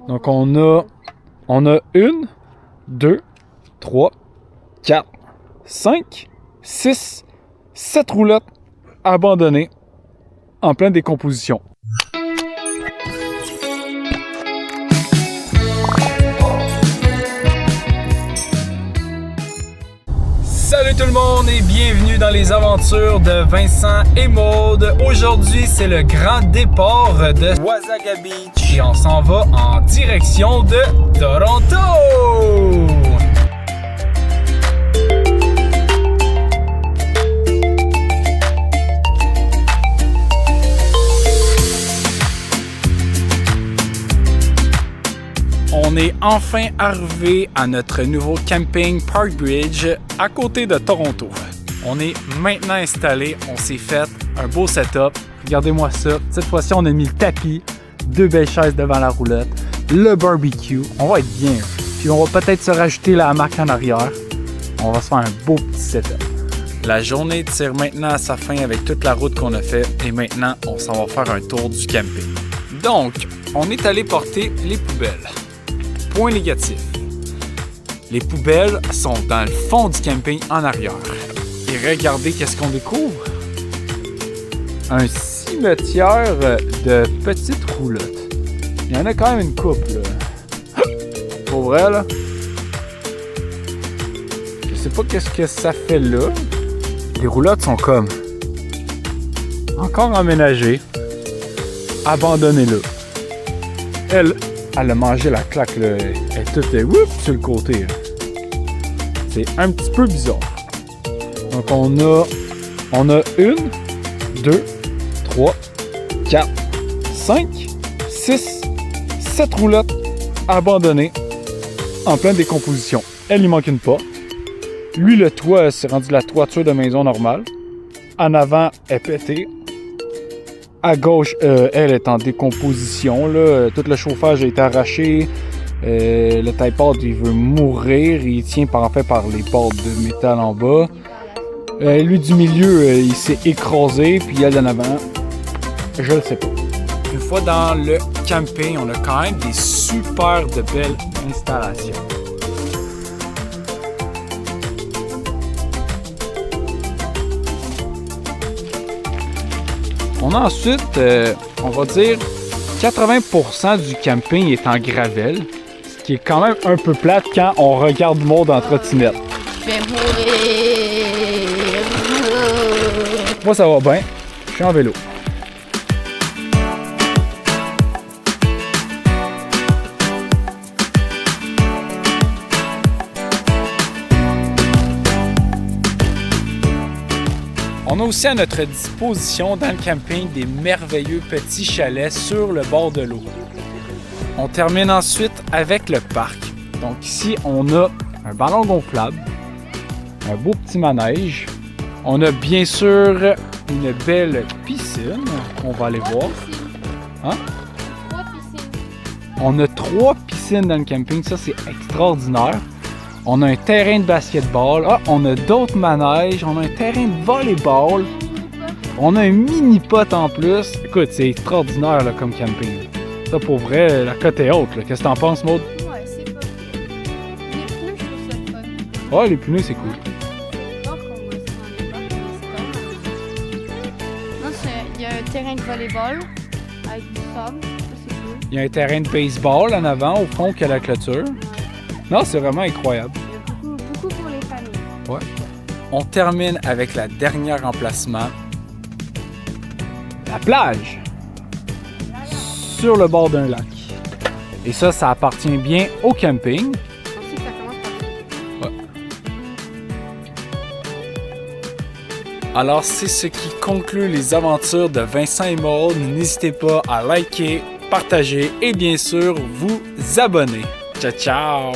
Donc on a 1, 2, 3, 4, 5, 6, 7 roulottes abandonnées en pleine décomposition. Salut tout le monde et bienvenue dans les aventures de Vincent et Maude. Aujourd'hui, c'est le grand départ de Wasaga Beach et on s'en va en direction de Toronto. On est enfin arrivé à notre nouveau camping Park Bridge à côté de Toronto. On est maintenant installé, on s'est fait un beau setup. Regardez-moi ça. Cette fois-ci, on a mis le tapis, 2 belles chaises devant la roulotte, le barbecue. On va être bien. Puis on va peut-être se rajouter la hamac en arrière. On va se faire un beau petit setup. La journée tire maintenant à sa fin avec toute la route qu'on a faite et maintenant, on s'en va faire un tour du camping. Donc, on est allé porter les poubelles. Point négatif. Les poubelles sont dans le fond du camping en arrière. Et regardez qu'est-ce qu'on découvre. Un cimetière de petites roulottes. Il y en a quand même une couple. Pour vrai, là. Je sais pas qu'est-ce que ça fait là. Les roulottes sont comme encore aménagées. Abandonnées là. Elle a mangé la claque, là. Elle est toute sur le côté. Là. C'est un petit peu bizarre. Donc on a 1, 2, 3, 4, 5, 6, 7 roulottes abandonnées en pleine décomposition. Elle lui manque une porte. Lui, le toit, c'est rendu la toiture de maison normale. En avant, elle est pétée. À gauche, elle est en décomposition. Là. Tout le chauffage a été arraché. Le taille-pad, il veut mourir. Il tient par les portes de métal en bas. Lui du milieu, il s'est écrasé. Puis elle en avant, je le sais pas. Une fois dans le camping, on a quand même des super de belles installations. On a ensuite, on va dire, 80% du camping est en gravel, ce qui est quand même un peu plate quand on regarde Maude en trottinette. Je vais mourir. Moi, ça va bien. Je suis en vélo. On a aussi à notre disposition dans le camping des merveilleux petits chalets sur le bord de l'eau. On termine ensuite avec le parc. Donc ici, on a un ballon gonflable, un beau petit manège. On a bien sûr une belle piscine qu'on va aller voir. Hein? 3 piscines. On a 3 piscines dans le camping, ça c'est extraordinaire. On a un terrain de basketball. Ah, on a d'autres manèges. On a un terrain de volleyball. On a un mini-pot en plus. Écoute, c'est extraordinaire là, comme camping. Ça, pour vrai, la cote est haute. Là. Qu'est-ce que t'en penses, Maude? Ouais, c'est pas cool. Les pneus, je trouve ça le fun. Ah, les pneus, c'est cool. Non, il y a un terrain de volleyball avec du sable. Ça, c'est cool. Il y a un terrain de baseball en avant, au fond, qu'il y a la clôture. Non, c'est vraiment incroyable. Il y a beaucoup pour les familles. Ouais. On termine avec la dernière emplacement. La plage. Sur le bord d'un lac. Et ça appartient bien au camping. Ensuite, ça commence par ça. Ouais. Alors, c'est ce qui conclut les aventures de Vincent et Maude. N'hésitez pas à liker, partager et bien sûr vous abonner. Ciao, ciao!